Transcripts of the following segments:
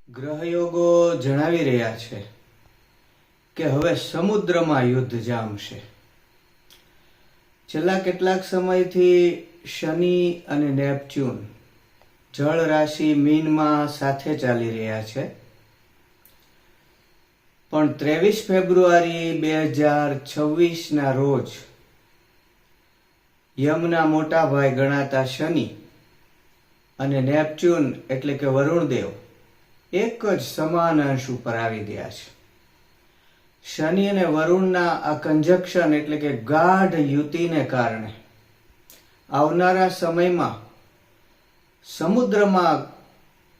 ગ્રહયોગો જણાવી રહ્યા છે કે હવે સમુદ્રમાં યુદ્ધ જામશે. છેલ્લા કેટલાક સમયથી શનિ અને નેપચ્યુન જળ રાશિ મીનમાં સાથે ચાલી રહ્યા છે. પણ 23 ફેબ્રુઆરી 2026 રોજ યમના મોટા ભાઈ ગણાતા શનિ અને નેપચ્યુન એટલે કે વરુણદેવ એક જ સમાન અંશ ઉપર આવી ગયા છે. શનિ અને વરુણના આ કંજક્શન એટલે કે ગાઢ યુતિને કારણે આવનારા સમયમાં સમુદ્રમાં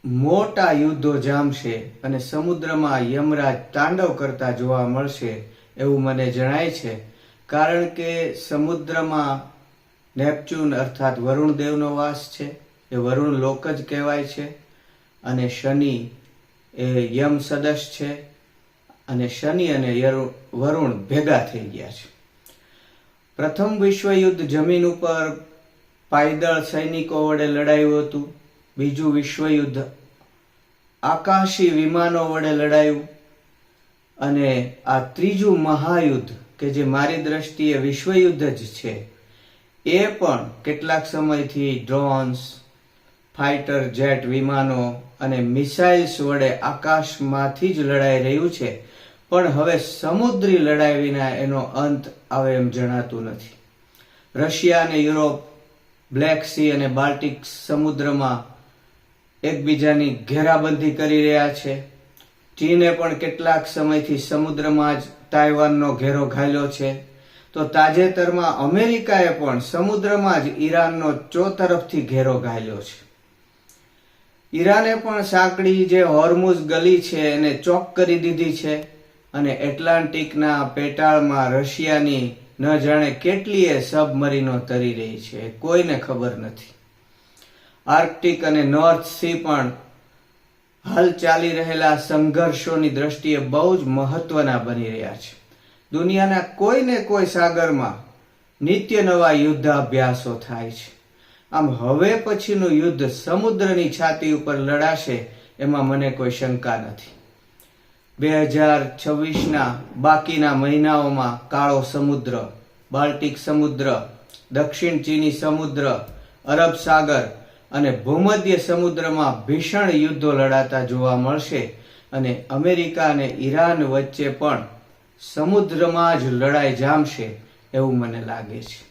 મોટા યુદ્ધો જામશે અને સમુદ્રમાં યમરાજ તાંડવ કરતા જોવા મળશે એવું મને જણાય છે. કારણ કે સમુદ્રમાં નેપચ્યુન અર્થાત વરુણદેવનો વાસ છે. એ વરુણ લોક જ કહેવાય છે અને શનિ એ યમ સદશ છે અને શનિ અને વરુણ ભેગા થઈ ગયા છે. પ્રથમ વિશ્વયુદ્ધ જમીન ઉપર પાયદળ સૈનિકો વડે લડાયું હતું. બીજું વિશ્વયુદ્ધ આકાશી વિમાનો વડે લડાયું અને આ ત્રીજું મહાયુદ્ધ કે જે મારી દ્રષ્ટિએ વિશ્વયુદ્ધ જ છે એ પણ કેટલાક સમયથી ડ્રોન્સ, ફાઇટર જેટ વિમાનો અને મિસાઇલ્સ વડે આકાશમાંથી જ લડાઈ રહ્યું છે. પણ હવે સમુદ્રી લડાઈ વિના એનો અંત આવે એમ જણાતું નથી. રશિયા અને યુરોપ બ્લેક સી અને બાલ્ટિક સમુદ્રમાં એકબીજાની ઘેરાબંધી કરી રહ્યા છે. ચીને પણ કેટલાક સમયથી સમુદ્રમાં જ તાઇવાનનો ઘેરો ઘાલ્યો છે. તો તાજેતરમાં અમેરિકાએ પણ સમુદ્રમાં જ ઈરાનનો ચોતરફથી ઘેરો ઘાલ્યો છે. ઈરાને પણ સાંકડી જે હોર્મુઝ ગલી છે એને ચોક કરી દીધી છે અને એટલાન્ટિકના પેટાળમાં રશિયાની ન જાણે કેટલીય સબમરીનો તરી રહી છે, કોઈને ખબર નથી. આર્કટિક અને નોર્થ સી પણ હાલ ચાલી રહેલા સંઘર્ષોની દ્રષ્ટિએ બહુ જ મહત્વના બની રહ્યા છે. દુનિયાના કોઈને કોઈ સાગરમાં નિત્ય નવા યુદ્ધાભ્યાસો થાય છે. આમ હવે પછીનું યુદ્ધ સમુદ્રની છાતી ઉપર લડાશે એમાં મને કોઈ શંકા નથી. 2026 બાકીના મહિનાઓમાં કાળો સમુદ્ર, બાલ્ટિક સમુદ્ર, દક્ષિણ ચીની સમુદ્ર, અરબ સાગર અને ભૂમધ્ય સમુદ્રમાં ભીષણ યુદ્ધો લડાતા જોવા મળશે અને અમેરિકા અને ઈરાન વચ્ચે પણ સમુદ્રમાં જ લડાઈ જામશે એવું મને લાગે છે.